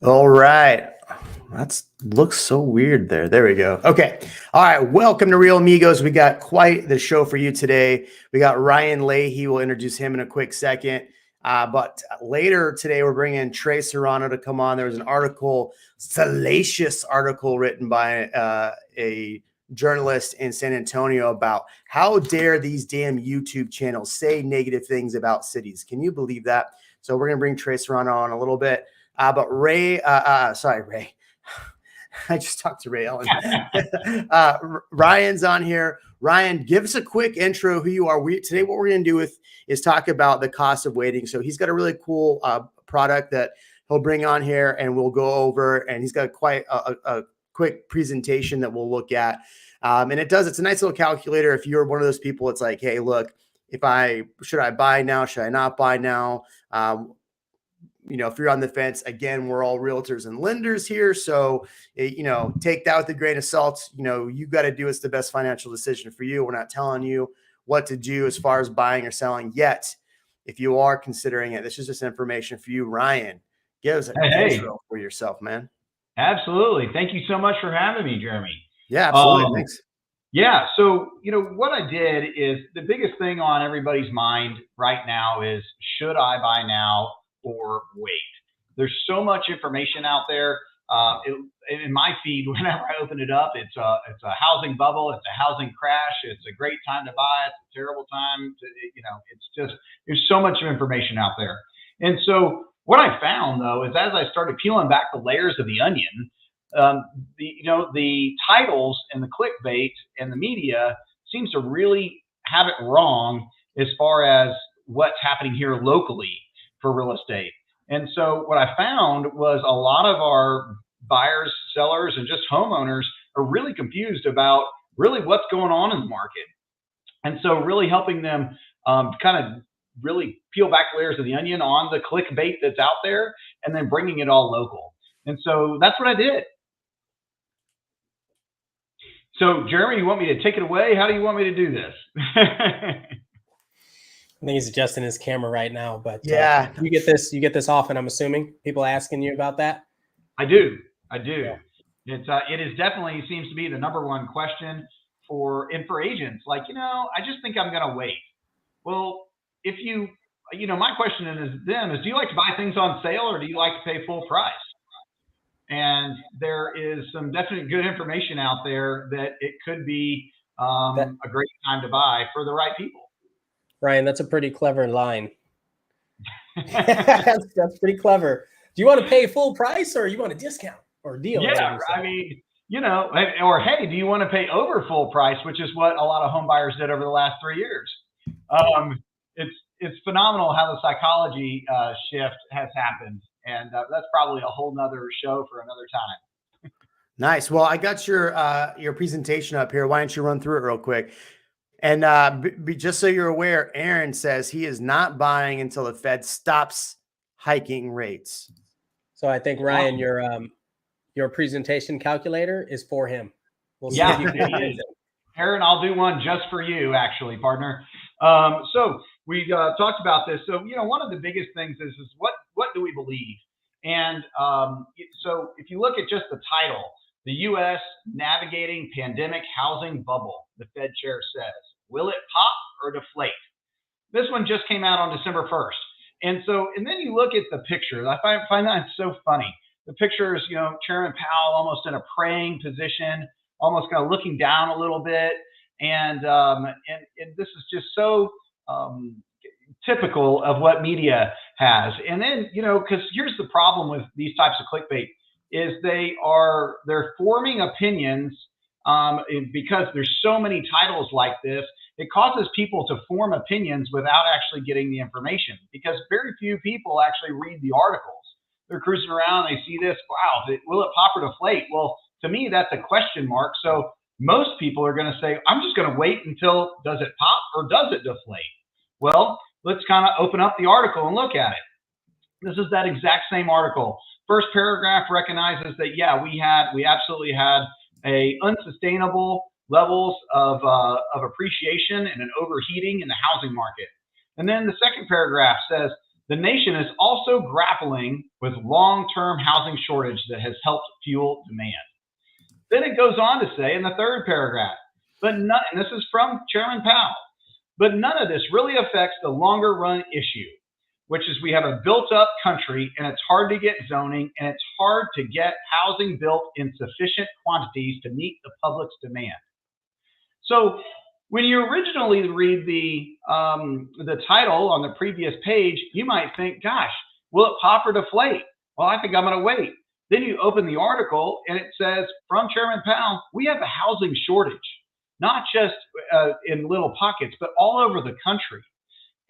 All right. That looks so weird there. There we go. Okay. All right. Welcome to Real Amigos. We got quite the show for you today. We got Ryan Leahy. We'll introduce him in a quick second. But later today, we're bringing in Trey Serrano to come on. There was an article, salacious article written by a journalist in San Antonio about how dare these damn YouTube channels say negative things about cities. Can you believe that? So we're going to bring Trey Serrano on a little bit. But Ray, Ray. I just talked to Ray Ellen. Ryan's on here. Ryan, give us a quick intro who you are. Today, what we're going to do is talk about the cost of waiting. So he's got a really cool product that he'll bring on here, and we'll go over. And he's got quite a quick presentation that we'll look at. And it's a nice little calculator. If you're one of those people, it's like, hey, look, should I buy now? Should I not buy now? If you're on the fence, again, we're all realtors and lenders here. So, take that with a grain of salt. You got to do what's the best financial decision for you. We're not telling you what to do as far as buying or selling yet. If you are considering it, this is just information for you. Ryan, give us an intro for yourself, man. Absolutely. Thank you so much for having me, Jeremy. Yeah, absolutely. Thanks. Yeah. So, what I did is the biggest thing on everybody's mind right now is, should I buy now or wait? There's so much information out there. In my feed, whenever I open it up, it's a housing bubble, it's a housing crash, it's a great time to buy, it's a terrible time to, it's just, there's so much information out there. And so what I found though is, as I started peeling back the layers of the onion, the titles and the clickbait and the media seems to really have it wrong as far as what's happening here locally for real estate. And so what I found was a lot of our buyers, sellers, and just homeowners are really confused about really what's going on in the market. And so really helping them kind of really peel back layers of the onion on the clickbait that's out there, and then bringing it all local. And so that's what I did. So Jeremy, you want me to take it away? How do you want me to do this? I think he's adjusting his camera right now, but yeah, you get this often, I'm assuming. People asking you about that? I do. Yeah. It is definitely seems to be the number one question for agents. Like, I just think I'm going to wait. Well, if my question is, do you like to buy things on sale, or do you like to pay full price? And there is some definite good information out there that it could be a great time to buy for the right people. Ryan, that's a pretty clever line. That's pretty clever. Do you want to pay full price, or you want a discount or a deal? Yeah, I mean, or hey, do you want to pay over full price, which is what a lot of home buyers did over the last 3 years. It's phenomenal how the psychology shift has happened, and that's probably a whole nother show for another time. Nice. Well, I got your presentation up here. Why don't you run through it real quick? And just so you're aware, Aaron says he is not buying until the Fed stops hiking rates. So I think, Ryan, your presentation calculator is for him. We'll see if you can use it. Aaron, I'll do one just for you, actually, partner. So we talked about this. So, one of the biggest things is what do we believe? And so if you look at just the title, the U.S. Navigating Pandemic Housing Bubble, the Fed chair says, will it pop or deflate? This one just came out on December 1st. And then you look at the picture. I find that so funny. The picture is, Chairman Powell almost in a praying position, almost kind of looking down a little bit. And this is just so typical of what media has. And then, because here's the problem with these types of clickbait, is they're forming opinions because there's so many titles like this. It causes people to form opinions without actually getting the information, because very few people actually read the articles. They're cruising around, they see this, wow, will it pop or deflate? Well, to me, that's a question mark. So most people are going to say, I'm just going to wait until, does it pop or does it deflate? Well, let's kind of open up the article and look at it. This is that exact same article. First paragraph recognizes that, yeah, we absolutely had a unsustainable levels of appreciation and an overheating in the housing market. And then the second paragraph says, the nation is also grappling with long-term housing shortage that has helped fuel demand. Then it goes on to say in the third paragraph, and this is from Chairman Powell, but none of this really affects the longer run issue, which is we have a built up country and it's hard to get zoning and it's hard to get housing built in sufficient quantities to meet the public's demand. So when you originally read the title on the previous page, you might think, gosh, will it pop or deflate? Well, I think I'm going to wait. Then you open the article and it says from Chairman Powell, we have a housing shortage, not just in little pockets, but all over the country.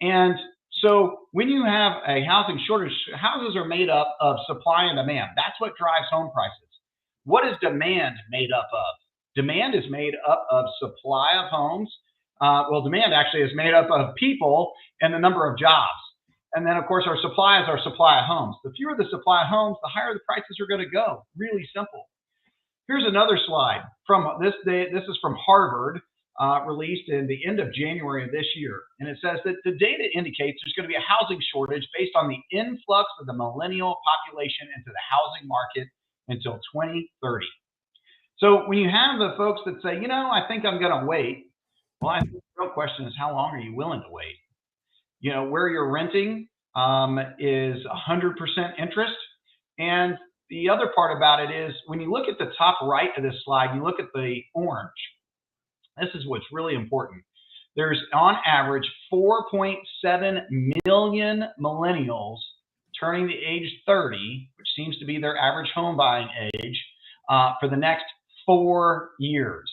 And so when you have a housing shortage, houses are made up of supply and demand. That's what drives home prices. What is demand made up of? Demand is made up of supply of homes. Demand actually is made up of people and the number of jobs. And then, of course, our supply is our supply of homes. The fewer the supply of homes, the higher the prices are going to go. Really simple. Here's another slide from this day. This is from Harvard, released in the end of January of this year. And it says that the data indicates there's going to be a housing shortage based on the influx of the millennial population into the housing market until 2030. So when you have the folks that say, I think I'm going to wait, well, I think the real question is, how long are you willing to wait? Where you're renting is 100% interest. And the other part about it is when you look at the top right of this slide, you look at the orange. This is what's really important. There's on average 4.7 million millennials turning the age 30, which seems to be their average home buying age, for the next 4 years.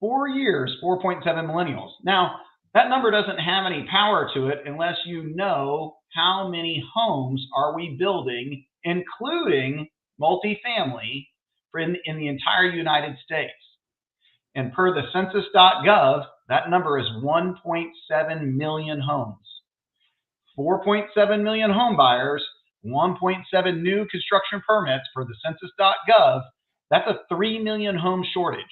4 years, 4.7 millennials. Now, that number doesn't have any power to it unless you know how many homes are we building, including multifamily, in the entire United States. And per the census.gov, that number is 1.7 million homes. 4.7 million home buyers, 1.7 new construction permits for the census.gov. That's a 3 million home shortage.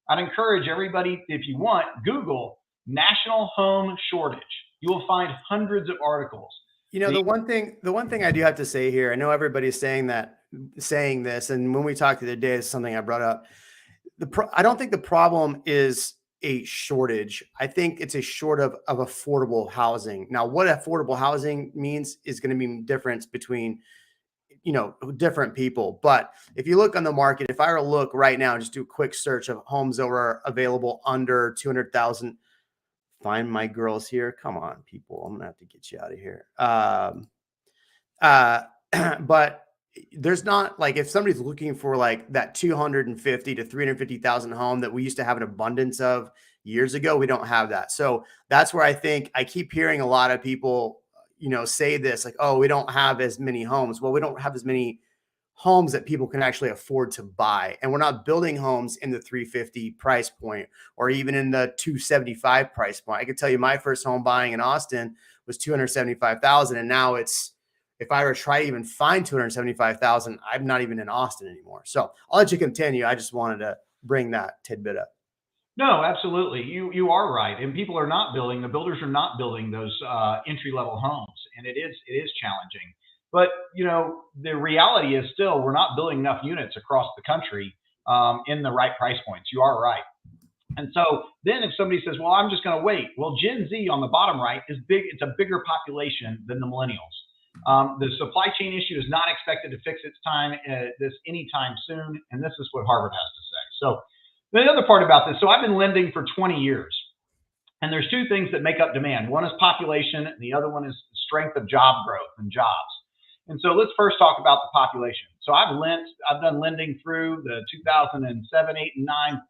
I'd encourage everybody, if you want, Google national home shortage. You will find hundreds of articles. The one thing I do have to say here, I know everybody's saying this, and when we talked the other day, it's something I brought up. I don't think the problem is a shortage. I think it's a short of affordable housing. Now, what affordable housing means is going to be different between different people. But if you look on the market, if I were to look right now, just do a quick search of homes that are available under 200,000. Find my girls here. Come on, people. I'm gonna have to get you out of here. But there's not, like, if somebody's looking for like that 250 to 350,000 home that we used to have an abundance of years ago, we don't have that. So that's where I think I keep hearing a lot of people, say this, like, oh, we don't have as many homes. Well, we don't have as many homes that people can actually afford to buy. And we're not building homes in the 350 price point or even in the 275 price point. I could tell you my first home buying in Austin was 275,000. And now it's, if I were to try to even find 275,000, I'm not even in Austin anymore. So I'll let you continue. I just wanted to bring that tidbit up. No, absolutely. You are right. And people are not building, the builders are not building those entry-level homes. And it is challenging. But, the reality is still, we're not building enough units across the country in the right price points. You are right. And so then if somebody says, well, I'm just going to wait. Well, Gen Z on the bottom right is big. It's a bigger population than the millennials. The supply chain issue is not expected to fix its time anytime soon. And this is what Harvard has to say. So the other part about this, so I've been lending for 20 years. And there's two things that make up demand. One is population, and the other one is strength of job growth and jobs. And so let's first talk about the population. So I've done lending through the 2007, 8, and 9,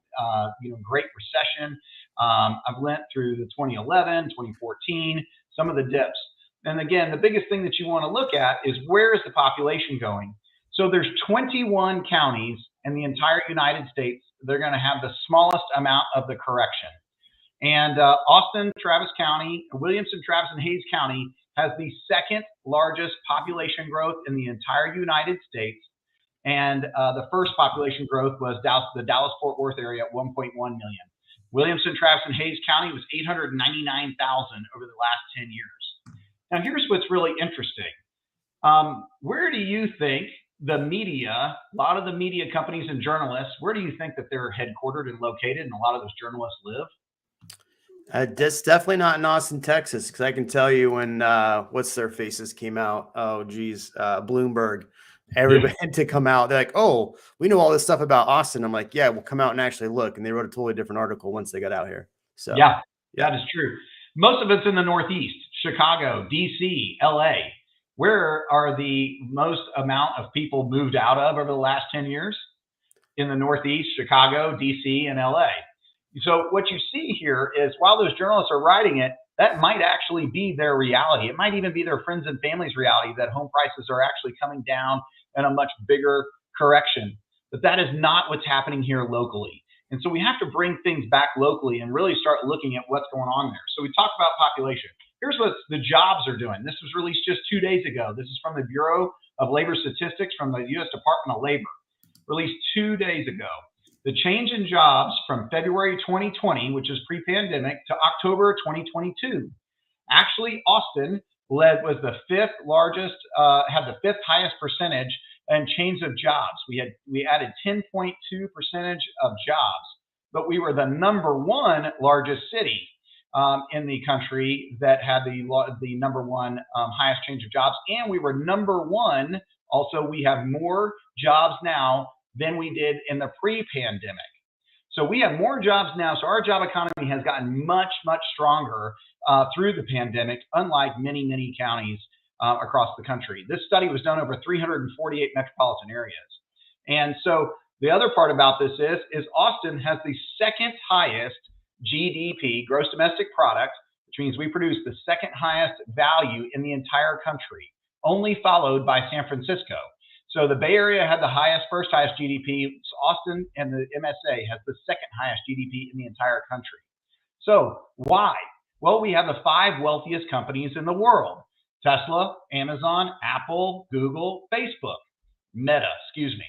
Great Recession. I've lent through the 2011, 2014, some of the dips. And again, the biggest thing that you want to look at is where is the population going? So there's 21 counties in the entire United States. They're going to have the smallest amount of the correction. And Austin, Travis County, Williamson, Travis, and Hayes County has the second largest population growth in the entire United States. And the first population growth was the Dallas-Fort Worth area at 1.1 million. Williamson, Travis, and Hayes County was 899,000 over the last 10 years. Now, here's what's really interesting. Where do you think the media, a lot of the media companies and journalists, where do you think that they're headquartered and located and a lot of those journalists live? That's definitely not in Austin, Texas, because I can tell you when what's their faces came out. Oh, geez, Bloomberg. Everybody had to come out. They're like, "Oh, we know all this stuff about Austin." I'm like, "Yeah, we'll come out and actually look." And they wrote a totally different article once they got out here. So, Yeah, yeah. that is true. Most of it's in the Northeast, Chicago, DC, LA. Where are the most amount of people moved out of over the last 10 years? In the Northeast, Chicago, DC, and LA. So what you see here is while those journalists are writing it, that might actually be their reality. It might even be their friends and family's reality that home prices are actually coming down in a much bigger correction. But that is not what's happening here locally. And so we have to bring things back locally and really start looking at what's going on there. So we talk about population. Here's what the jobs are doing. This was released just 2 days ago. This is from the Bureau of Labor Statistics from the U.S. Department of Labor, released 2 days ago. The change in jobs from February 2020, which is pre-pandemic, to October 2022. Actually, Austin was the fifth largest, had the fifth highest percentage in change of jobs. We added 10.2% of jobs, but we were the number one largest city in the country that had the number one highest change of jobs, and we were number one. Also, we have more jobs now than we did in the pre-pandemic. So we have more jobs now. So our job economy has gotten much, much stronger through the pandemic, unlike many, many counties across the country. This study was done over 348 metropolitan areas. And so the other part about this is Austin has the second highest GDP, gross domestic product, which means we produce the second highest value in the entire country, only followed by San Francisco. So the Bay Area had the first highest GDP. So Austin and the MSA has the second highest GDP in the entire country. So why? Well, we have the 5 wealthiest companies in the world: Tesla, Amazon, Apple, Google, Facebook, Meta, excuse me.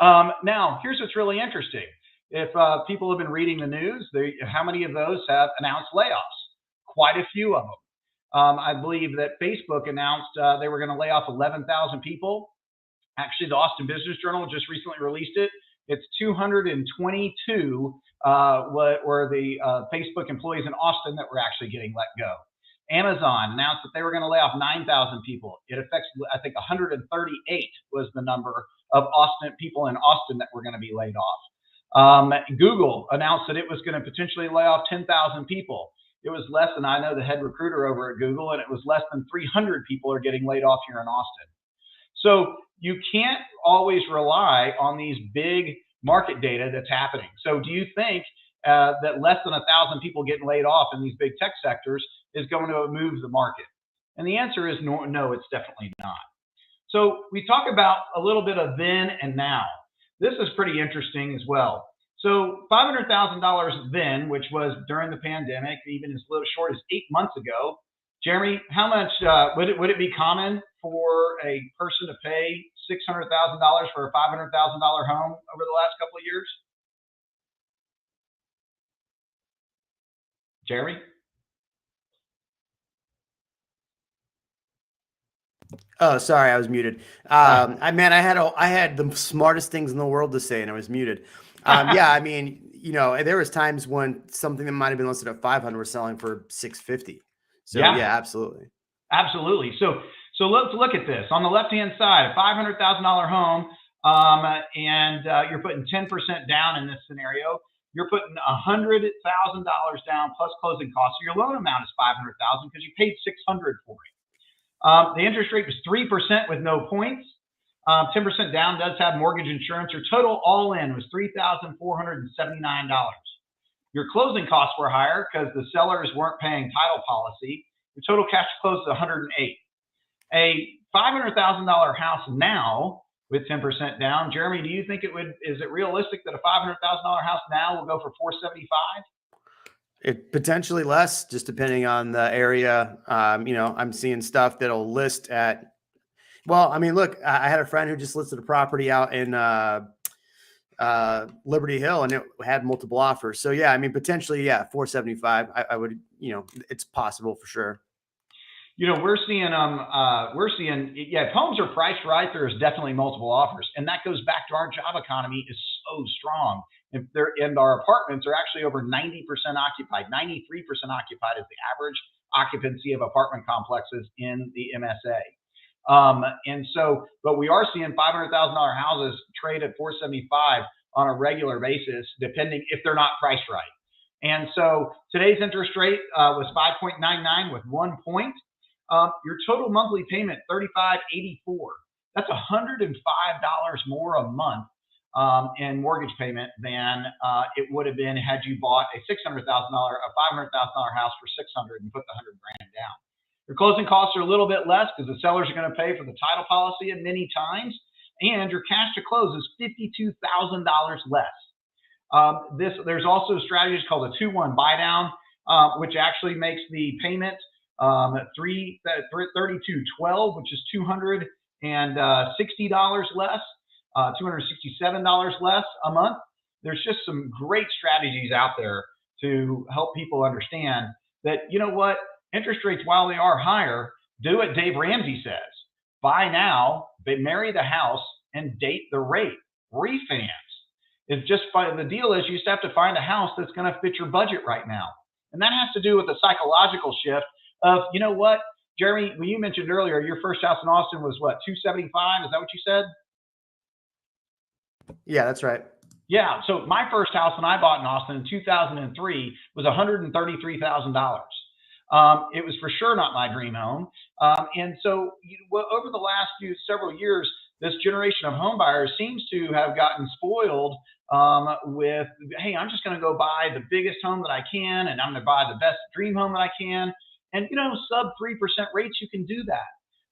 Now, here's what's really interesting. If people have been reading the news, how many of those have announced layoffs? Quite a few of them. I believe that Facebook announced they were going to lay off 11,000 people. Actually, the Austin Business Journal just recently released it. It's 222 were the Facebook employees in Austin that were actually getting let go. Amazon announced that they were going to lay off 9,000 people. It affects, I think, 138 was the number of people in Austin that were going to be laid off. Google announced that it was going to potentially lay off 10,000 people. It was less than, I know the head recruiter over at Google, and it was less than 300 people are getting laid off here in Austin. So you can't always rely on these big market data that's happening. So do you think that less than 1,000 people getting laid off in these big tech sectors is going to move the market? And the answer is no, it's definitely not. So we talk about a little bit of then and now. This is pretty interesting as well. So $500,000 then, which was during the pandemic, even as little short as 8 months ago. Jeremy, how much would it be common for a person to pay $600,000 for a $500,000 home over the last couple of years? Jeremy? Oh, sorry, I was muted. I had the smartest things in the world to say, and I was muted. Yeah, I mean, there was times when something that might have been listed at 500 was selling for 650. So yeah, absolutely. Absolutely. So let's look at this. On the left-hand side, a $500,000 home, and you're putting 10% down in this scenario. You're putting $100,000 down plus closing costs. So your loan amount is $500,000 because you paid $600 for it. The interest rate was 3% with no points. 10% down does have mortgage insurance. Your total all in was $3,479. Your closing costs were higher because the sellers weren't paying title policy. Your total cash closed at $108. A $500,000 house now with 10% down. Jeremy, do you think is it realistic that a $500,000 house now will go for $475? It potentially less, just depending on the area. I'm seeing stuff that'll list at, well, I mean, look, I had a friend who just listed a property out in Liberty Hill, and it had multiple offers. So yeah, I mean, potentially, yeah, 475. I would, it's possible for sure. we're seeing if homes are priced right, there's definitely multiple offers, and that goes back to our job economy is so strong. And our apartments are actually over 90% occupied. 93% occupied is the average occupancy of apartment complexes in the MSA. But we are seeing $500,000 houses trade at 475 on a regular basis, depending if they're not priced right. And so today's interest rate was 5.99 with 1 point. Your total monthly payment, $35.84. That's $105 more a month in mortgage payment than it would have been had you bought a $500,000 house for $600 and put the $100,000 down. Your closing costs are a little bit less because the sellers are going to pay for the title policy many times, and your cash to close is $52,000 less. There's also strategies called a 2-1 buy down, which actually makes the payment $32.12, which is $260 less, $267 less a month. There's just some great strategies out there to help people understand that, interest rates, while they are higher, do what Dave Ramsey says. Buy now, marry the house, and date the rate. Refinance. It's just the deal is you just have to find a house that's going to fit your budget right now. And that has to do with the psychological shift of, Jeremy, when you mentioned earlier, your first house in Austin was what, 275? Is that what you said? Yeah, that's right. Yeah. So my first house when I bought in Austin in 2003 was $133,000. It was for sure not my dream home. And so over the last several years, this generation of home buyers seems to have gotten spoiled with, hey, I'm just going to go buy the biggest home that I can, and I'm going to buy the best dream home that I can. And, sub 3% rates, you can do that.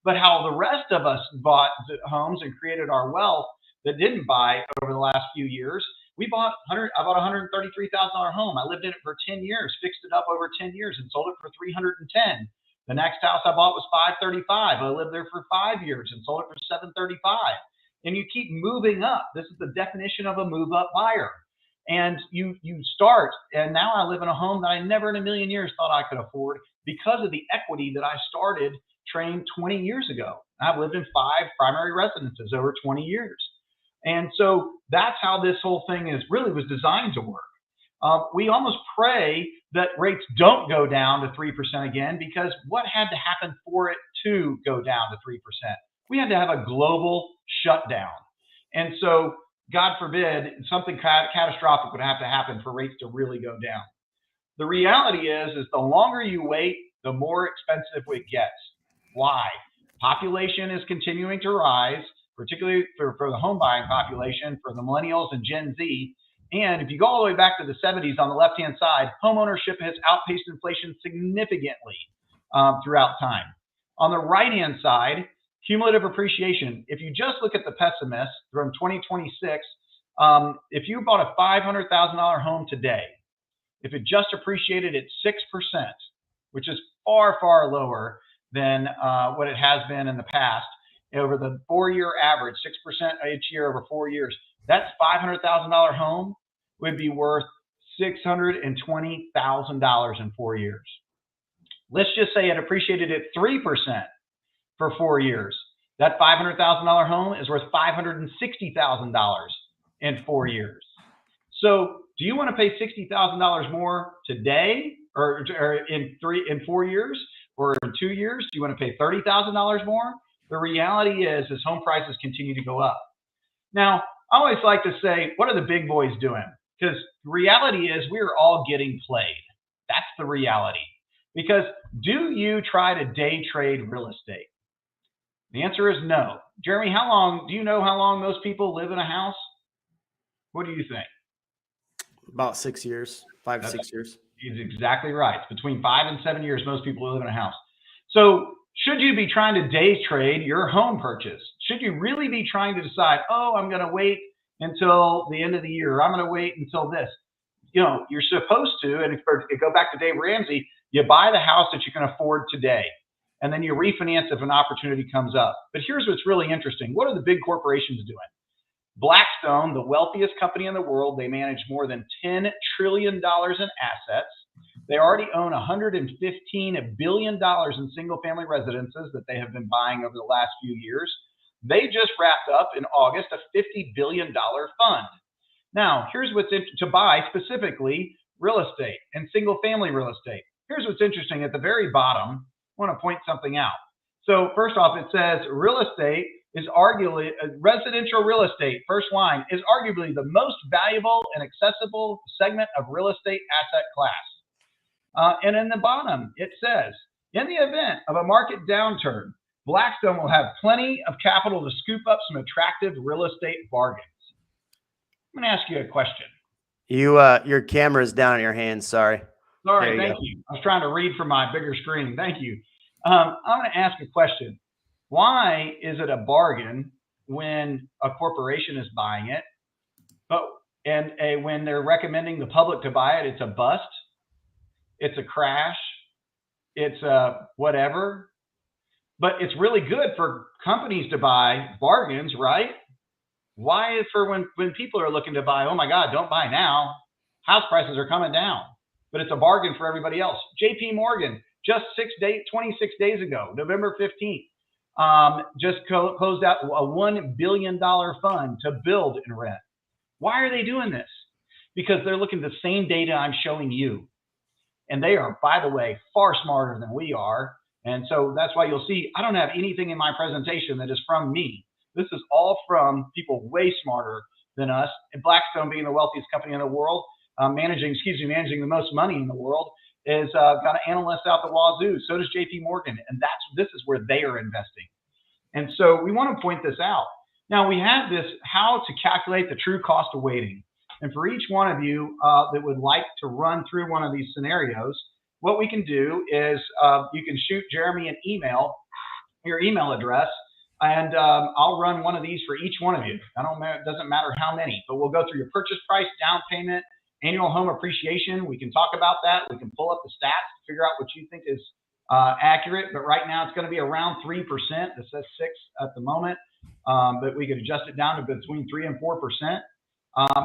But how the rest of us bought homes and created our wealth that didn't buy over the last few years, I bought a $133,000 home. I lived in it for 10 years, fixed it up over 10 years, and sold it for $310,000. The next house I bought was $535,000. I lived there for 5 years and sold it for $735,000. And you keep moving up. This is the definition of a move-up buyer. And you start, and now I live in a home that I never in a million years thought I could afford because of the equity that I started trained 20 years ago. I've lived in 5 primary residences over 20 years. And so that's how this whole thing was designed to work. We almost pray that rates don't go down to 3% again, because what had to happen for it to go down to 3%? We had to have a global shutdown. And so, God forbid, something catastrophic would have to happen for rates to really go down. The reality is the longer you wait, the more expensive it gets. Why? Population is continuing to rise, particularly for the home buying population, for the millennials and Gen Z. And if you go all the way back to the 70s on the left-hand side, home ownership has outpaced inflation significantly throughout time. On the right-hand side, cumulative appreciation. If you just look at the pessimists from 2026, if you bought a $500,000 home today, if it just appreciated at 6%, which is far, far lower than what it has been in the past, over the 4-year average, 6% each year over 4 years, that $500,000 home would be worth $620,000 in 4 years. Let's just say it appreciated at 3% for 4 years. That $500,000 home is worth $560,000 in 4 years. So do you want to pay $60,000 more today or in 4 years or in 2 years? Do you want to pay $30,000 more? The reality is home prices continue to go up. Now, I always like to say, what are the big boys doing? Because the reality is we are all getting played. That's the reality. Because do you try to day trade real estate? The answer is no. Jeremy, do you know how long most people live in a house? What do you think? About 6 years, 5 to 6 years. He's exactly right. It's between 5 and 7 years most people live in a house. So should you be trying to day trade your home purchase? Should you really be trying to decide, I'm going to wait until the end of the year, or I'm going to wait until this? You're supposed to, and if you go back to Dave Ramsey, you buy the house that you can afford today, and then you refinance if an opportunity comes up. But here's what's really interesting. What are the big corporations doing? Blackstone, the wealthiest company in the world, they manage more than $10 trillion in assets. They already own $115 billion in single-family residences that they have been buying over the last few years. They just wrapped up in August a $50 billion fund. Now, here's what's to buy specifically real estate and single-family real estate. Here's what's interesting. At the very bottom, I want to point something out. So first off, it says real estate is arguably, residential real estate, first line, is arguably the most valuable and accessible segment of real estate asset class. And in the bottom, it says, in the event of a market downturn, Blackstone will have plenty of capital to scoop up some attractive real estate bargains. I'm going to ask you a question. Your camera is down in your hand. Sorry. Sorry, thank you. I was trying to read from my bigger screen. Thank you. I'm going to ask a question. Why is it a bargain when a corporation is buying it, when they're recommending the public to buy it, it's a bust, it's a crash, it's a whatever, but it's really good for companies to buy bargains, right? Why is for when people are looking to buy, oh my God, don't buy now, house prices are coming down, but it's a bargain for everybody else. JP Morgan, just 26 days ago, November 15th, just closed out a $1 billion fund to build and rent. Why are they doing this? Because they're looking at the same data I'm showing you. And they are, by the way, far smarter than we are. And so that's why you'll see, I don't have anything in my presentation that is from me. This is all from people way smarter than us. And Blackstone, being the wealthiest company in the world, managing the most money in the world, is got analysts out the wazoo. So does JP Morgan. And this is where they are investing. And so we want to point this out. Now we have this, how to calculate the true cost of waiting. And for each one of you that would like to run through one of these scenarios, what we can do is you can shoot Jeremy an email, your email address, and I'll run one of these for each one of you. It doesn't matter how many, but we'll go through your purchase price, down payment, annual home appreciation. We can talk about that. We can pull up the stats to figure out what you think is accurate. But right now it's going to be around 3%. It says 6 at the moment, but we could adjust it down to between 3 and 4%.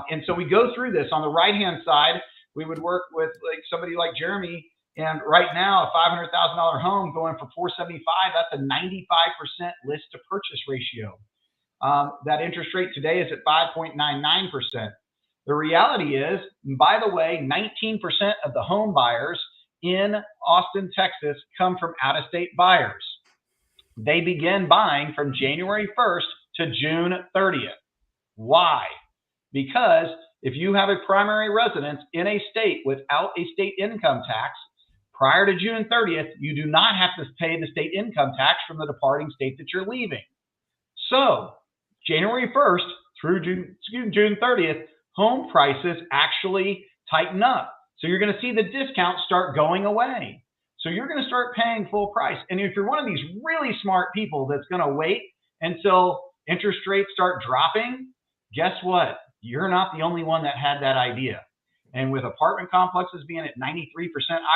And so we go through this. On the right-hand side, we would work with somebody like Jeremy. And right now, a $500,000 home going for $475, that's a 95% list to purchase ratio. That interest rate today is at 5.99%. The reality is, by the way, 19% of the home buyers in Austin, Texas come from out-of-state buyers. They begin buying from January 1st to June 30th. Why? Because if you have a primary residence in a state without a state income tax, prior to June 30th, you do not have to pay the state income tax from the departing state that you're leaving. So January 1st through June 30th, home prices actually tighten up. So you're going to see the discounts start going away. So you're going to start paying full price. And if you're one of these really smart people that's going to wait until interest rates start dropping, guess what? You're not the only one that had that idea. And with apartment complexes being at 93%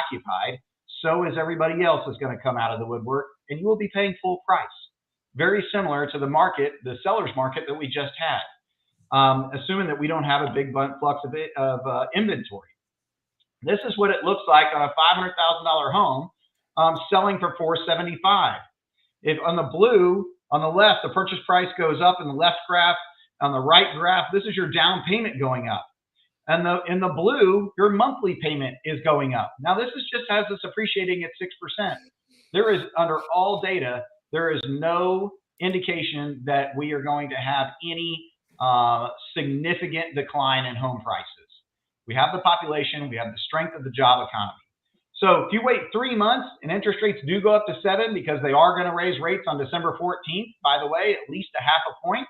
occupied, so is everybody else is going to come out of the woodwork, and you will be paying full price. Very similar to the market, the seller's market that we just had, assuming that we don't have a big flux of inventory. This is what it looks like on a $500,000 home selling for $475. If on the blue, on the left, the purchase price goes up in the left graph. On the right graph, this is your down payment going up. And in the blue, your monthly payment is going up. Now, this is just has this appreciating at 6%. There is, under all data, there is no indication that we are going to have any significant decline in home prices. We have the population, we have the strength of the job economy. So if you wait 3 months and interest rates do go up to 7 because they are going to raise rates on December 14th, by the way, at least a half a point.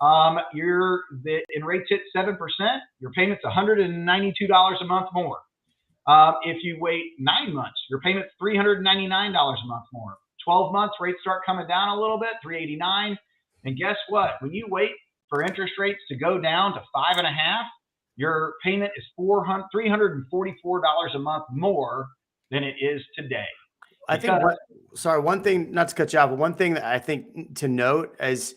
And rates hit 7%, your payment's $192 a month more. If you wait 9 months, your payment's $399 a month more. 12 months, rates start coming down a little bit, $389. And guess what? When you wait for interest rates to go down to 5.5, your payment is $344 a month more than it is today. I think, one thing, not to cut you off, but one thing that I think to note is,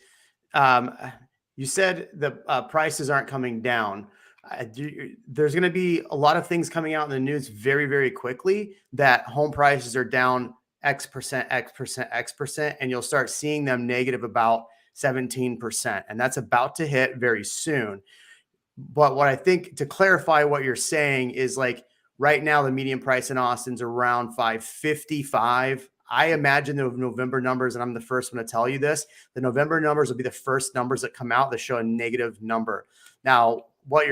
you said the prices aren't coming down. There's going to be a lot of things coming out in the news very, very quickly that home prices are down X percent, X percent, X percent, and you'll start seeing them negative about 17%. And that's about to hit very soon. But what I think, to clarify what you're saying, is like right now the median price in Austin's around 555. I imagine the November numbers, and I'm the first one to tell you this, the November numbers will be the first numbers that come out that show a negative number. Now, what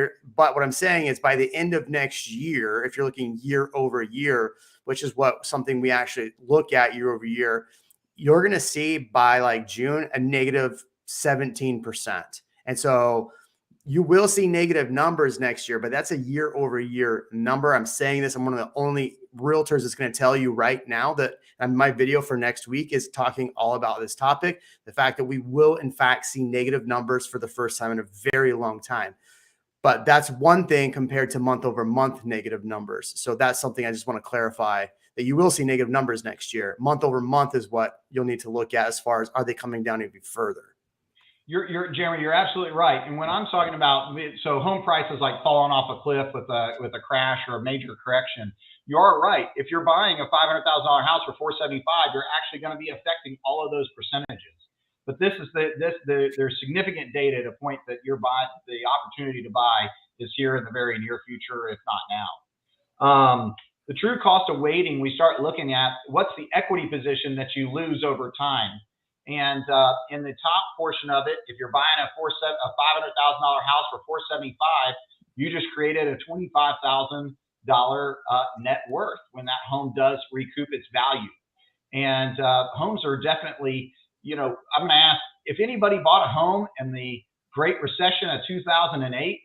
I'm saying is by the end of next year, if you're looking year over year, which is something we actually look at year over year, you're going to see by like June a negative 17%. And so you will see negative numbers next year, but that's a year over year number. I'm saying this. I'm one of the only realtors that's going to tell you right now that, and my video for next week is talking all about this topic, the fact that we will in fact see negative numbers for the first time in a very long time. But that's one thing compared to month over month negative numbers. So that's something I just want to clarify, that you will see negative numbers next year. Month over month is what you'll need to look at as far as, are they coming down even further? Jeremy, you're absolutely right. And when I'm talking about, so home prices like falling off a cliff with a crash or a major correction, you are right. If you're buying a $500,000 house for $475, you're actually going to be affecting all of those percentages. But there's significant data to point that the opportunity to buy is here in the very near future, if not now. The true cost of waiting, we start looking at what's the equity position that you lose over time. And in the top portion of it, if you're buying a $500,000 house for $475, you just created a $25,000 net worth when that home does recoup its value. And homes are definitely, I'm going to ask, if anybody bought a home in the Great Recession of 2008,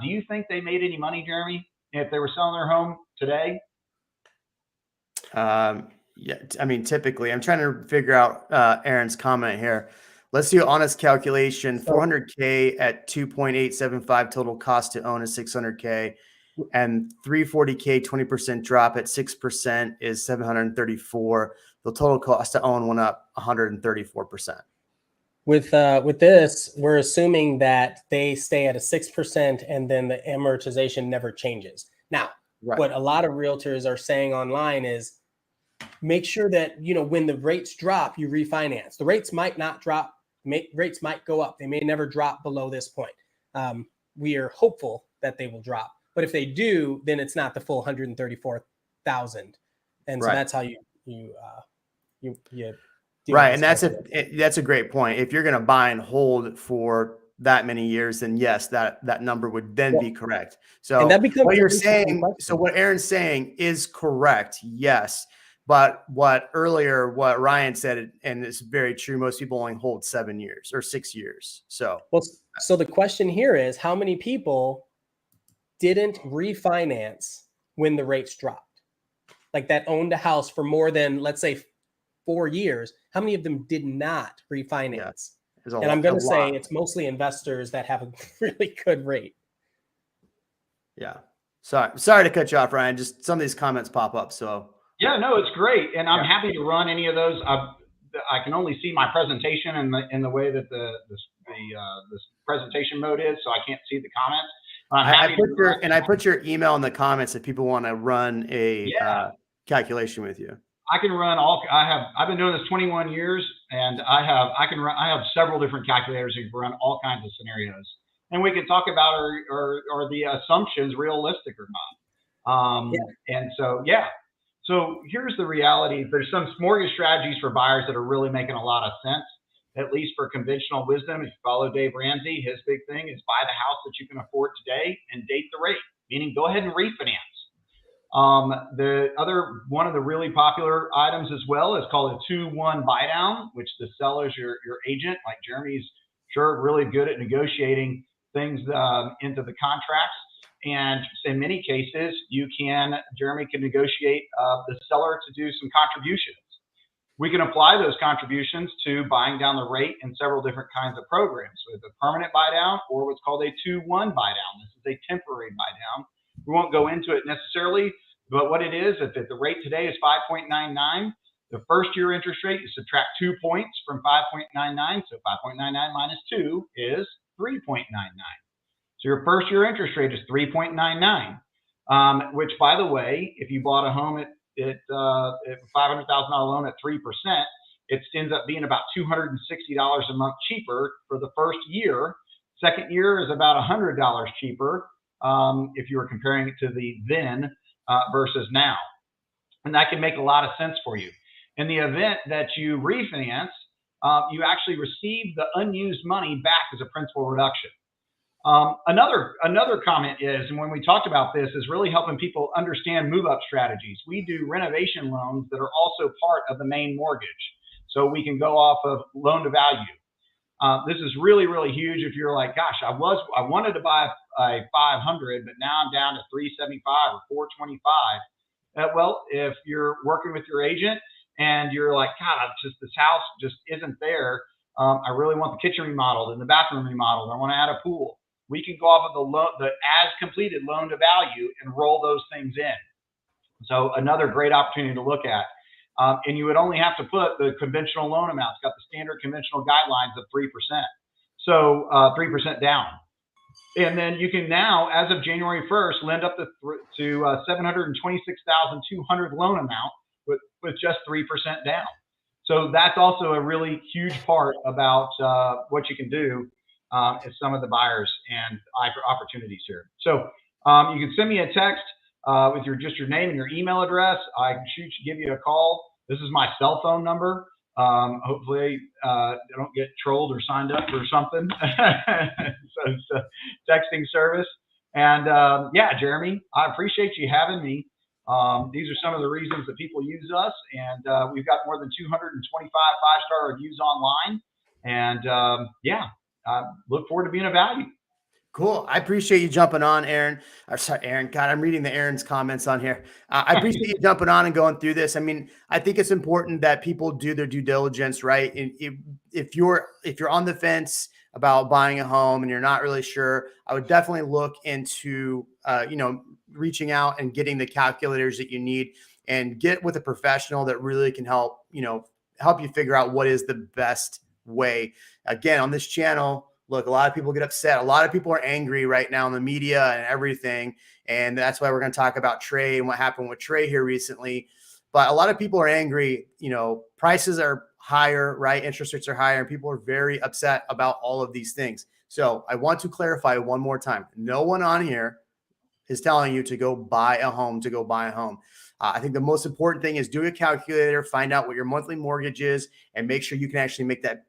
do you think they made any money, Jeremy, if they were selling their home today? Yeah, I mean, typically, I'm trying to figure out Aaron's comment here. Let's do an honest calculation. 400K at 2.875 total cost to own is 600K, and 340K 20% drop at 6% is 734. The total cost to own went up 134%. With this, we're assuming that they stay at a 6% and then the amortization never changes. Now, what a lot of realtors are saying online is, make sure that, when the rates drop, you refinance. The rates might not drop. Rates might go up. They may never drop below this point. We are hopeful that they will drop. But if they do, then it's not the full 134,000. And so that's how you right. And that's a great point. If you're going to buy and hold for that many years, then yes, that number would then be correct. So what you're saying, so what Aaron's saying is correct. Yes. But what Ryan said, and it's very true, most people only hold 7 years or 6 years. So the question here is, how many people didn't refinance when the rates dropped? Like that owned a house for more than, let's say, 4 years. How many of them did not refinance? Yeah, and I'm going to say it's mostly investors that have a really good rate. Yeah. Sorry to cut you off, Ryan. Just some of these comments pop up. So. Yeah, no, it's great, and I'm happy to run any of those. I can only see my presentation in the way that this presentation mode is, so I can't see the comments. I put your email in the comments if people want to run a calculation with you. I can run I've been doing this 21 years, and I have several different calculators that can run all kinds of scenarios, and we can talk about are the assumptions realistic or not. And so So here's the reality. There's some mortgage strategies for buyers that are really making a lot of sense, at least for conventional wisdom. If you follow Dave Ramsey, his big thing is buy the house that you can afford today and date the rate, meaning go ahead and refinance. The other one of the really popular items as well is called a 2-1 buy down, which the seller's your agent, like Jeremy's really good at negotiating things into the contracts. And in many cases, Jeremy can negotiate the seller to do some contributions. We can apply those contributions to buying down the rate in several different kinds of programs, with a permanent buy down or what's called a 2-1 buy down. This is a temporary buy down. We won't go into it necessarily, but what it is, if the rate today is 5.99, the first year interest rate, you subtract 2 points from 5.99. So 5.99 minus 2 is 3.99. So So your first year interest rate is 3.99, which, by the way, if you bought a home at $500,000 loan at 3%, it ends up being about $260 a month cheaper for the first year. Second year is about $100 cheaper if you were comparing it to the then versus now. And that can make a lot of sense for you. In the event that you refinance, you actually receive the unused money back as a principal reduction. Another comment is, and when we talked about this, is really helping people understand move-up strategies. We do renovation loans that are also part of the main mortgage. So we can go off of loan to value. This is really, really huge if you're like, gosh, I wanted to buy a 500, but now I'm down to 375 or 425. Well, if you're working with your agent and you're like, God, this house just isn't there. I really want the kitchen remodeled and the bathroom remodeled. I want to add a pool. We can go off of the as completed loan to value and roll those things in. So another great opportunity to look at. And you would only have to put the conventional loan amount. It's got the standard conventional guidelines of 3%. So 3% down. And then you can now, as of January 1st, lend up to $726,200 loan amount with just 3% down. So that's also a really huge part about what you can do as some of the buyers and opportunities here. So you can send me a text with just your name and your email address. I can give you a call. This is my cell phone number. Hopefully I don't get trolled or signed up for something. So it's a texting service. And yeah, Jeremy, I appreciate you having me. These are some of the reasons that people use us. And we've got more than 225 5-star reviews online. And yeah, look forward to being of value. Cool. I appreciate you jumping on, Aaron. Or sorry, Aaron. God, I'm reading the Aaron's comments on here. I appreciate you jumping on and going through this. I mean, I think it's important that people do their due diligence, right? If you're on the fence about buying a home and you're not really sure, I would definitely look into, reaching out and getting the calculators that you need and get with a professional that really can help you figure out what is the best way. Again, on this channel, look, a lot of people get upset. A lot of people are angry right now in the media and everything. And that's why we're going to talk about Trey and what happened with Trey here recently. But a lot of people are angry. Prices are higher, right? Interest rates are higher, and people are very upset about all of these things. So I want to clarify one more time. No one on here is telling you to go buy a home, I think the most important thing is do a calculator, find out what your monthly mortgage is, and make sure you can actually make that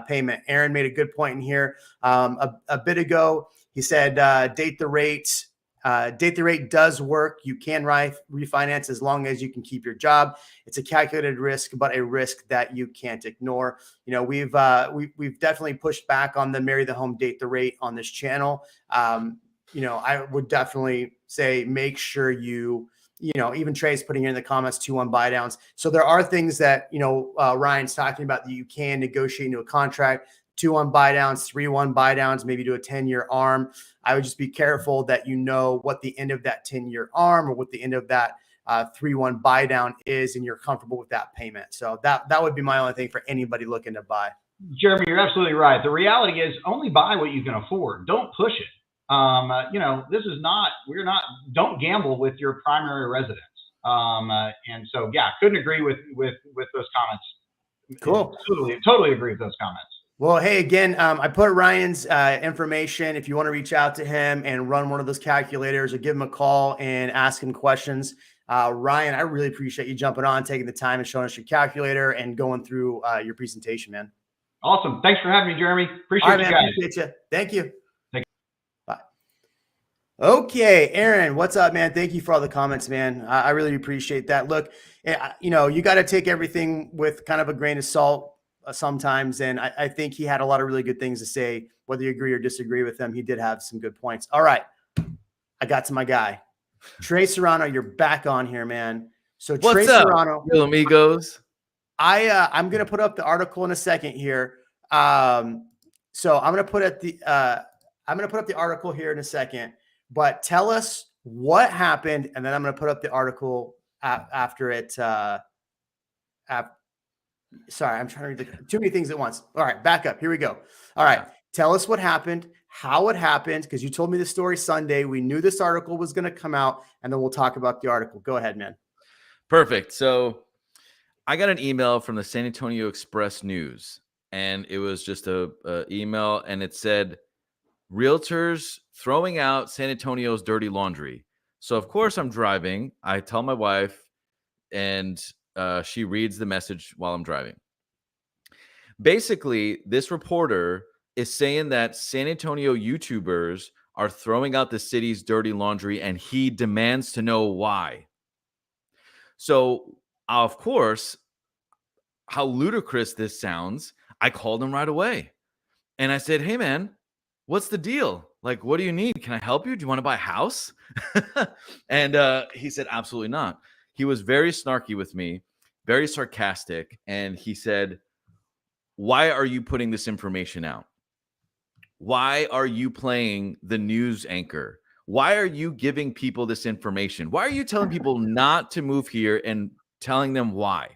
payment. Aaron made a good point in here a bit ago. He said, date the rate. Date the rate does work. You can refinance as long as you can keep your job. It's a calculated risk, but a risk that you can't ignore. We've definitely pushed back on the marry the home, date the rate on this channel. I would definitely say make sure even Trey's putting in the comments 2-1 buy downs. So there are things that, Ryan's talking about that you can negotiate into a contract, 2-1 buy downs, 3-1 buy downs, maybe do a 10-year arm. I would just be careful that what the end of that 10-year arm or what the end of that 3-1 buy down is, and you're comfortable with that payment. So that would be my only thing for anybody looking to buy. Jeremy, you're absolutely right. The reality is only buy what you can afford. Don't push it. Don't gamble with your primary residence. And so, yeah, couldn't agree with those comments. Cool. Totally agree with those comments. Well, hey, again, I put Ryan's information. If you want to reach out to him and run one of those calculators or give him a call and ask him questions. Ryan, I really appreciate you jumping on, taking the time and showing us your calculator and going through your presentation, man. Awesome. Thanks for having me, Jeremy. Appreciate you guys. Appreciate you. Thank you. Okay, Aaron, what's up, man? Thank you for all the comments, man. I really appreciate that. Look, you got to take everything with kind of a grain of salt sometimes. And I think he had a lot of really good things to say, whether you agree or disagree with him. He did have some good points. All right. I got to my guy, Trey Serrano. You're back on here, man. So Trey Serrano, Hello, amigos. I'm going to put up the article in a second here. So I'm going to put up the article here in a second. But tell us what happened, and then I'm going to put up the article after it. Sorry, I'm trying to read too many things at once. All right, back up. Here we go. All right, tell us what happened. how it happened, because you told me the story Sunday. We knew this article was going to come out, and then we'll talk about the article. Go ahead, man. Perfect. So I got an email from the San Antonio Express News, and it was just a email, and it said, realtors throwing out San Antonio's dirty laundry. So, of course, I'm driving. I tell my wife, and she reads the message while I'm driving. Basically, this reporter is saying that San Antonio YouTubers are throwing out the city's dirty laundry, and he demands to know why. So, of course, how ludicrous this sounds, I called him right away. And I said, hey, man, what's the deal? Like, what do you need? Can I help you? Do you want to buy a house? And he said, absolutely not. He was very snarky with me, very sarcastic. And he said, why are you putting this information out? Why are you playing the news anchor? Why are you giving people this information? Why are you telling people not to move here and telling them why?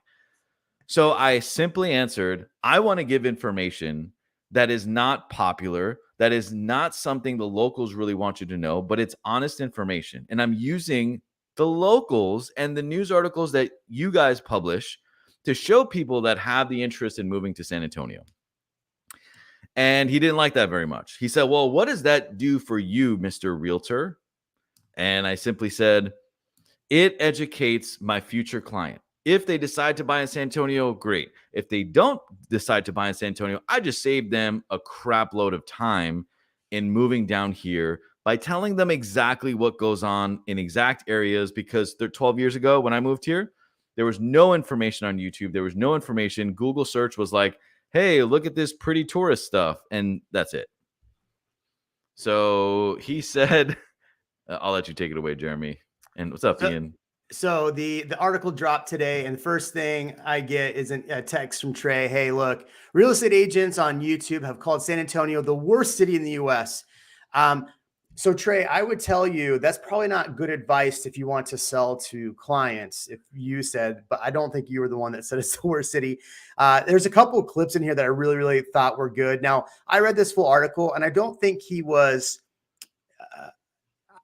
So I simply answered, I want to give information that is not popular, that is not something the locals really want you to know, but it's honest information. And I'm using the locals and the news articles that you guys publish to show people that have the interest in moving to San Antonio. And he didn't like that very much. He said, well, what does that do for you, Mr. Realtor? And I simply said, it educates my future client. If they decide to buy in San Antonio, great. If they don't decide to buy in San Antonio, I just saved them a crap load of time in moving down here by telling them exactly what goes on in exact areas, because 12 years ago when I moved here, there was no information on YouTube. There was no information. Google search was like, hey, look at this pretty tourist stuff. And that's it. So he said, I'll let you take it away, Jeremy. And what's up, Ian? So the article dropped today, and the first thing I get is a text from Trey. Hey, look, real estate agents on YouTube have called San Antonio the worst city in the U.S. So Trey, I would tell you that's probably not good advice if you want to sell to clients. If you said, but I don't think you were the one that said it's the worst city. There's a couple of clips in here that I really, really thought were good. Now, I read this full article, and I don't think he was.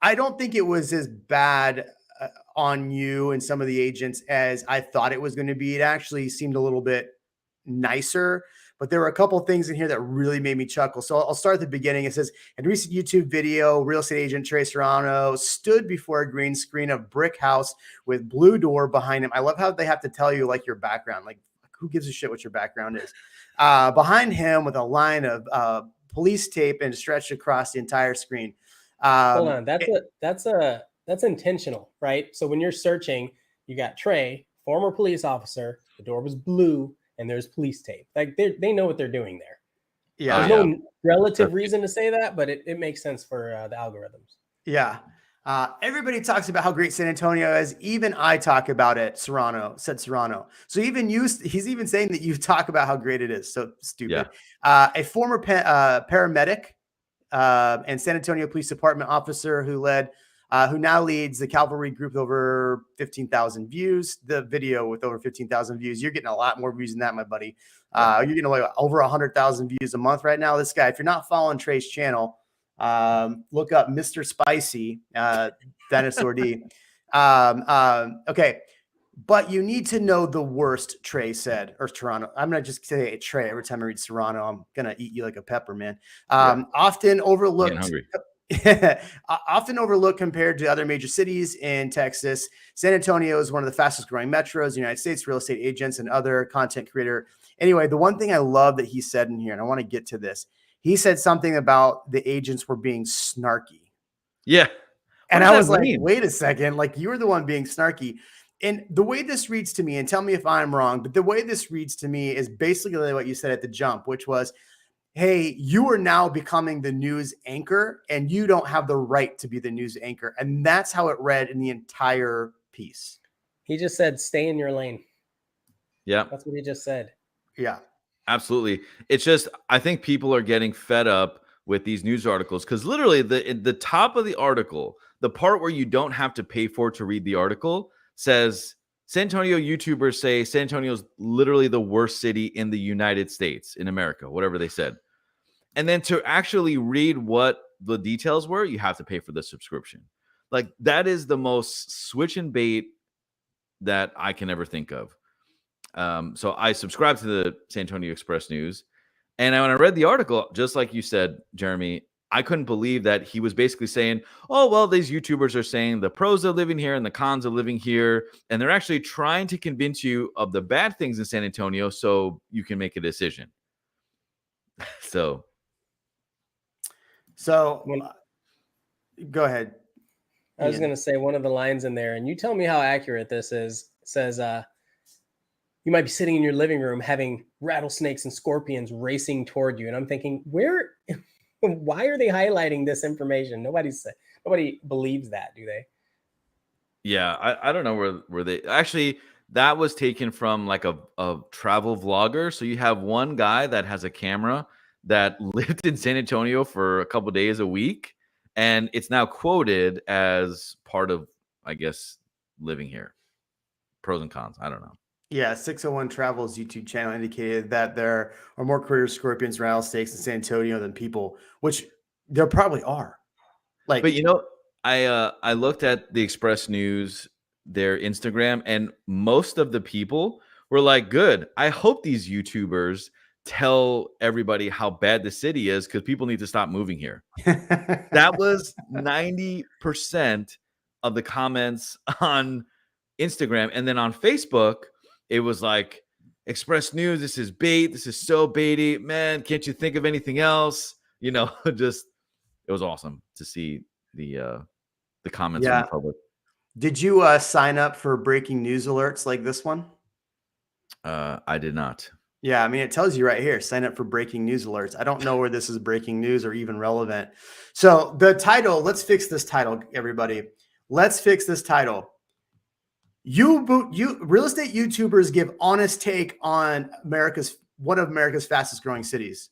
I don't think it was as bad on you and some of the agents as I thought it was going to be. It actually seemed a little bit nicer, but there were a couple of things in here that really made me chuckle. So I'll start at the beginning. It says, in a recent YouTube video, real estate agent Trey Serrano stood before a green screen of brick house with blue door behind him. I love how they have to tell you like your background, like who gives a shit what your background is, behind him with a line of police tape and stretched across the entire screen. Hold on. That's intentional, right? So when you're searching, you got Trey, former police officer, the door was blue, and there's police tape. Like they know what they're doing there. Yeah. There's no relative reason to say that, but it makes sense for the algorithms. Yeah. Everybody talks about how great San Antonio is. Even I talk about it, said Serrano. So even he's even saying that you talk about how great it is. So stupid. Yeah. A former paramedic and San Antonio Police Department officer who now leads the Cavalry Group with over 15,000 views. The video with over 15,000 views. You're getting a lot more views than that, my buddy. You're getting like over 100,000 views a month right now. This guy, if you're not following Trey's channel, look up Mr. Spicy, Dennis Ordi. Okay. But you need to know the worst, Trey said, or Toronto. I'm going to just say Trey every time I read Serrano. I'm going to eat you like a pepper, man. Often overlooked. Often overlooked compared to other major cities in Texas. San Antonio is one of the fastest growing metros in the United States, real estate agents and other content creator. Anyway, the one thing I love that he said in here, and I want to get to this, he said something about the agents were being snarky. Yeah. And I was like, wait a second, like you were the one being snarky. And the way this reads to me, and tell me if I'm wrong, but the way this reads to me is basically what you said at the jump, which was, hey, you are now becoming the news anchor and you don't have the right to be the news anchor. And that's how it read in the entire piece. He just said, stay in your lane. Yeah. That's what he just said. Yeah, absolutely. It's just, I think people are getting fed up with these news articles because literally the top of the article, the part where you don't have to pay for to read the article says, San Antonio YouTubers say San Antonio is literally the worst city in the United States, in America, whatever they said. And then to actually read what the details were, you have to pay for the subscription. Like that is the most switch and bait that I can ever think of. So I subscribed to the San Antonio Express News. And when I read the article, just like you said, Jeremy, I couldn't believe that he was basically saying, oh, well, these YouTubers are saying the pros are living here and the cons are living here. And they're actually trying to convince you of the bad things in San Antonio so you can make a decision. So go ahead. I was going to say one of the lines in there, and you tell me how accurate this is, says, you might be sitting in your living room having rattlesnakes and scorpions racing toward you. And I'm thinking, why are they highlighting this information? Nobody believes that, do they? Yeah, I don't know where they actually, that was taken from like a travel vlogger. So you have one guy that has a camera that lived in San Antonio for a couple days a week. And it's now quoted as part of, I guess, living here. Pros and cons. I don't know. Yeah, 601 Travel's YouTube channel indicated that there are more critters, scorpions, rattlesnakes in San Antonio than people, which there probably are. Like, but you know, I looked at the Express News, their Instagram, and most of the people were like, "Good. I hope these YouTubers tell everybody how bad the city is because people need to stop moving here." That was 90% of the comments on Instagram, and then on Facebook, it was like, Express News, this is bait. This is so baity. Man, can't you think of anything else? You know, just it was awesome to see the comments from the public. Did you sign up for breaking news alerts like this one? I did not. Yeah, I mean, it tells you right here, sign up for breaking news alerts. I don't know where this is breaking news or even relevant. So the title, let's fix this title, everybody. Let's fix this title. Real estate YouTubers give honest take on one of America's fastest growing cities.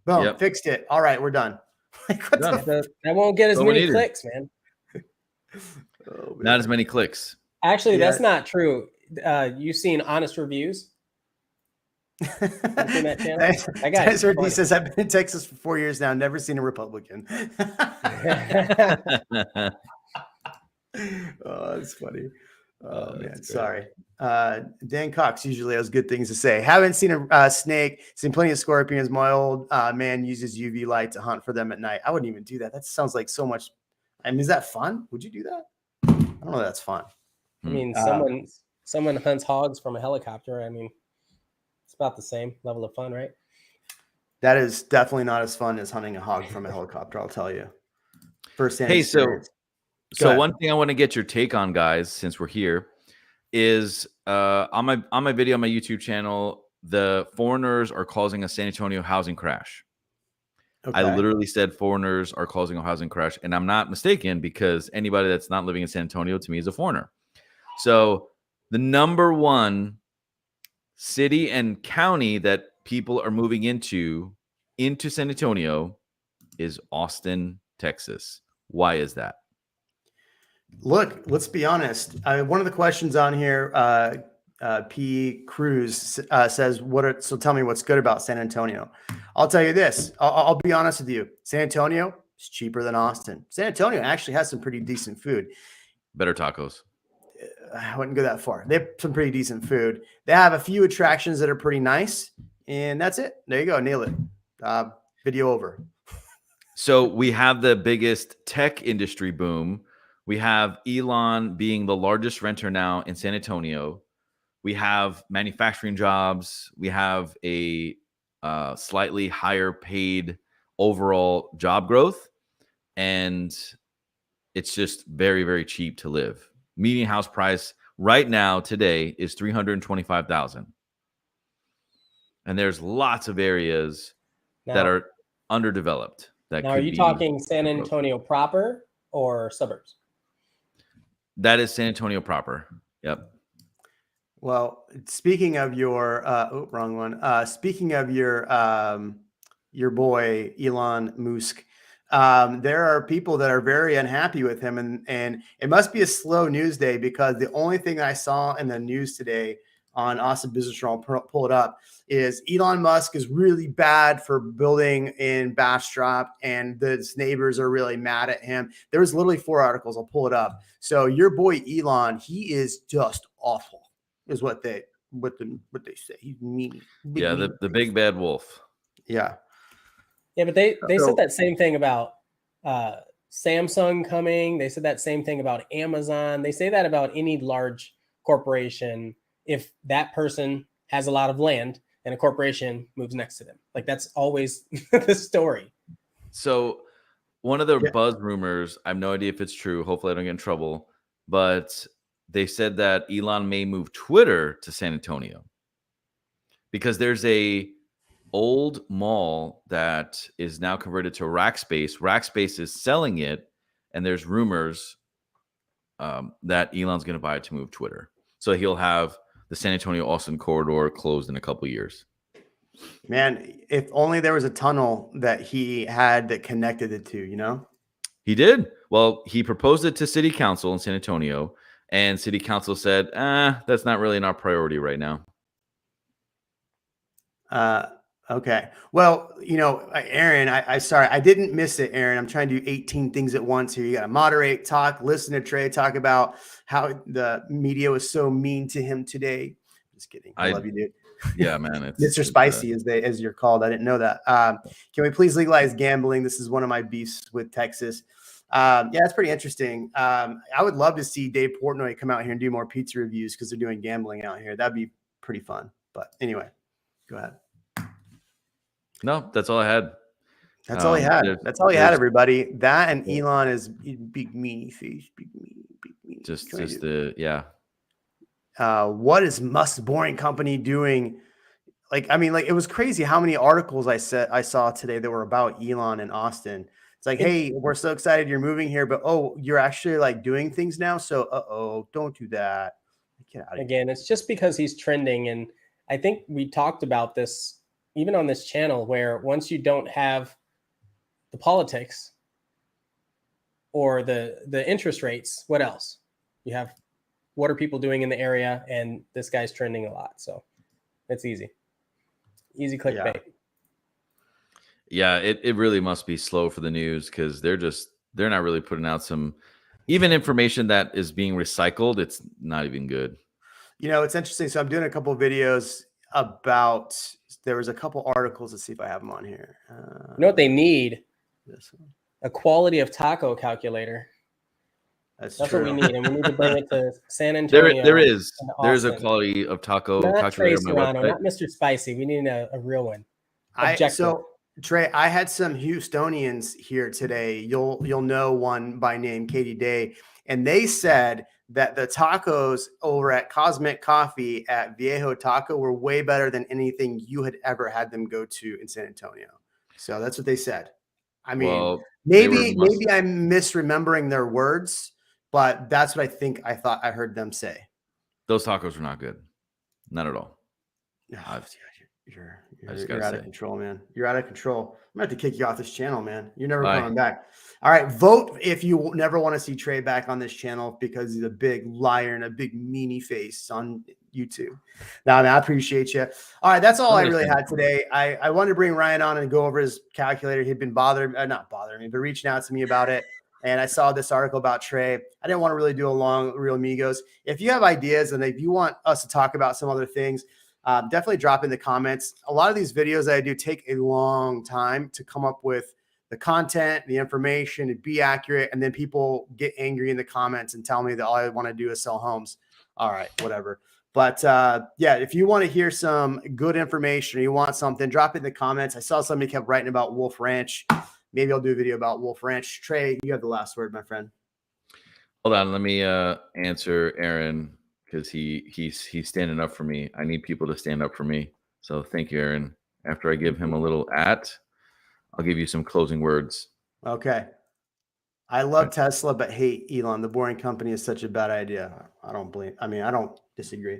Boom, fixed it. All right, we're done. That won't get as many clicks, man. Not as many clicks. Actually, that's not true. You've seen honest reviews? That channel? He says, I've been in Texas for 4 years now, never seen a Republican. Oh, that's funny. Oh, man, sorry. Dan Cox usually has good things to say. Haven't seen a snake, seen plenty of scorpions. My old man uses UV light to hunt for them at night. I wouldn't even do that. That sounds like so much. I mean, is that fun? Would you do that? I don't know. That's fun. I mean, someone hunts hogs from a helicopter. I mean, it's about the same level of fun, right? That is definitely not as fun as hunting a hog from a helicopter, I'll tell you. First-hand experience. So one thing I want to get your take on, guys, since we're here, is on my video on my YouTube channel, the foreigners are causing a San Antonio housing crash. Okay. I literally said foreigners are causing a housing crash, and I'm not mistaken because anybody that's not living in San Antonio to me is a foreigner. So the number one city and county that people are moving into San Antonio is Austin, Texas. Why is that? Look, let's be honest. One of the questions on here, P. Cruz says, so tell me what's good about San Antonio. I'll tell you this. I'll be honest with you. San Antonio is cheaper than Austin. San Antonio actually has some pretty decent food. Better tacos. I wouldn't go that far. They have some pretty decent food. They have a few attractions that are pretty nice, and that's it. There you go. Nail it. Video over. So we have the biggest tech industry boom. We have Elon being the largest renter now in San Antonio. We have manufacturing jobs. We have a slightly higher paid overall job growth. And it's just very, very cheap to live. Median house price right now today is $325,000. And there's lots of areas that are underdeveloped. Now, are you talking San Antonio proper or suburbs? That is San Antonio proper. Yep. Well, speaking of your wrong one. Speaking of your boy Elon Musk, there are people that are very unhappy with him, and it must be a slow news day because the only thing I saw in the news today on Austin Business Journal. I'll pull it up. Is Elon Musk is really bad for building in Bastrop, and his neighbors are really mad at him. There was literally 4 articles. I'll pull it up. So your boy Elon, he is just awful, is what they say. He's mean. The big bad wolf. Yeah. Yeah, but they said that same thing about Samsung coming. They said that same thing about Amazon. They say that about any large corporation if that person has a lot of land and a corporation moves next to them. Like, that's always the story. So one of the buzz rumors, I have no idea if it's true. Hopefully I don't get in trouble, but they said that Elon may move Twitter to San Antonio because there's a old mall that is now converted to Rackspace. Rackspace is selling it, and there's rumors that Elon's going to buy it to move Twitter. So he'll have the San Antonio-Austin corridor closed in a couple of years. Man, if only there was a tunnel that he had that connected the two, you know? He did. Well, he proposed it to City Council in San Antonio, and City Council said, that's not really our priority right now. Okay. Well, you know, Aaron, I sorry, I didn't miss it, Aaron. I'm trying to do 18 things at once here. You got to moderate, talk, listen to Trey talk about how the media was so mean to him today. Just kidding. I love you, dude. Yeah, man. Mr. Spicy, as you're called. I didn't know that. Can we please legalize gambling? This is one of my beefs with Texas. Yeah, it's pretty interesting. I would love to see Dave Portnoy come out here and do more pizza reviews because they're doing gambling out here. That'd be pretty fun. But anyway, go ahead. No, that's all I had. That's all he had. That's all he had, everybody. That and Elon is big meanie face. Big meanie. Just what is Musk's boring company doing? Like, I mean, like, it was crazy how many articles I saw today that were about Elon and Austin. It's like, hey, we're so excited you're moving here, but you're actually like doing things now. So, don't do that. Get out of here. Again, it's just because he's trending, and I think we talked about this even on this channel, where once you don't have the politics or the interest rates, what else? You have what are people doing in the area, and this guy's trending a lot. So it's easy clickbait. Yeah, it really must be slow for the news because they're not really putting out some even information that is being recycled. It's not even good. You know, it's interesting. So I'm doing a couple of videos about, there was a couple articles. Let's see if I have them on here. You know what they need? This one. A quality of taco calculator. That's true. What we need, and we need to bring it to San Antonio. There is a quality of taco calculator on my website. Not Mr. Spicy. We need a real one. So Trey, I had some Houstonians here today. You'll know one by name, Katie Day, and they said that the tacos over at Cosmic Coffee at Viejo Taco were way better than anything you had ever had them go to in San Antonio. So that's what they said. I mean, maybe I'm misremembering their words, but that's what I thought I heard them say. Those tacos were not good. Not at all. You're out of control, man. You're out of control. I'm going to have to kick you off this channel, man. You're never coming back. All right. Vote if you never want to see Trey back on this channel because he's a big liar and a big meanie face on YouTube. Now, I appreciate you. All right. That's all I really had today. I wanted to bring Ryan on and go over his calculator. He'd been not bothering me, but reaching out to me about it. And I saw this article about Trey. I didn't want to really do a long Real Amigos. If you have ideas and if you want us to talk about some other things, definitely drop in the comments. A lot of these videos that I do take a long time to come up with the content, the information, to be accurate. And then people get angry in the comments and tell me that all I want to do is sell homes. All right, whatever. But yeah, if you want to hear some good information or you want something, drop it in the comments. I saw somebody kept writing about Wolf Ranch. Maybe I'll do a video about Wolf Ranch. Trey, you have the last word, my friend. Hold on. Let me answer Aaron because he's standing up for me. I need people to stand up for me. So thank you, Aaron. After I give him a little I'll give you some closing words. Okay. I love Tesla, but hate Elon. The boring company is such a bad idea. I don't disagree.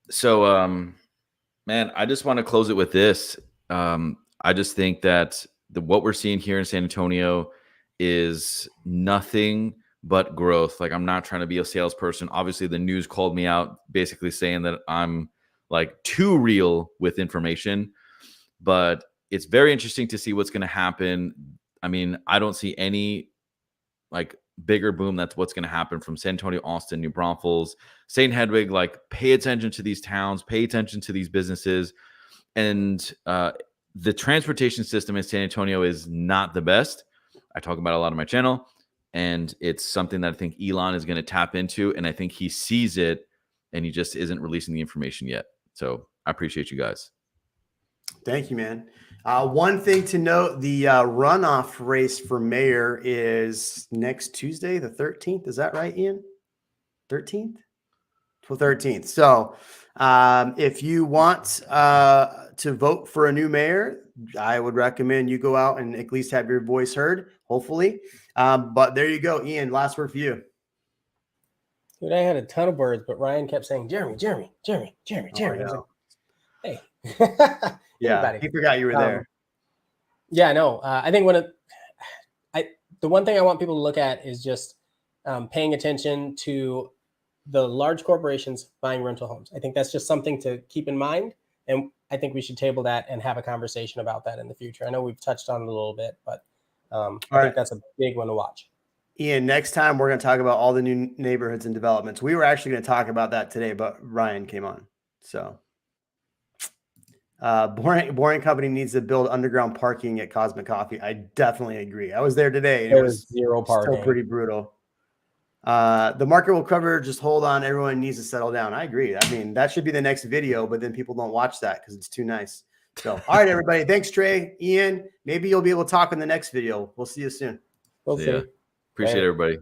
So, man, I just want to close it with this. I just think that what we're seeing here in San Antonio is nothing but growth. Like, I'm not trying to be a salesperson. Obviously, the news called me out, basically saying that I'm like too real with information, but it's very interesting to see what's going to happen. I mean, I don't see any like bigger boom. That's what's going to happen from San Antonio, Austin, New Braunfels, St. Hedwig. Like, pay attention to these towns, pay attention to these businesses. And the transportation system in San Antonio is not the best. I talk about it a lot on my channel, and it's something that I think Elon is going to tap into, and I think he sees it, and he just isn't releasing the information yet. So I appreciate you guys. Thank you, man. One thing to note, the runoff race for mayor is next Tuesday, the 13th. Is that right, Ian? 13th? 13th. So if you want to vote for a new mayor, I would recommend you go out and at least have your voice heard, hopefully. But there you go, Ian. Last word for you. Dude, I had a ton of words, but Ryan kept saying, Jeremy. I was like, hey. Yeah, he forgot you were there. Yeah, I know. I think the one thing I want people to look at is just paying attention to the large corporations buying rental homes. I think that's just something to keep in mind. And I think we should table that and have a conversation about that in the future. I know we've touched on it a little bit, but I think that's a big one to watch. Ian, next time we're going to talk about all the new neighborhoods and developments. We were actually going to talk about that today, but Ryan came on. So Boring Company needs to build underground parking at Cosmic Coffee. I definitely agree. I was there today, and it was zero parking. Still pretty brutal. The market will cover. Just hold on. Everyone needs to settle down. I agree. I mean, that should be the next video, but then people don't watch that because it's too nice. So, all right, everybody. Thanks, Trey. Ian, maybe you'll be able to talk in the next video. We'll see you soon. We'll see. Appreciate everybody.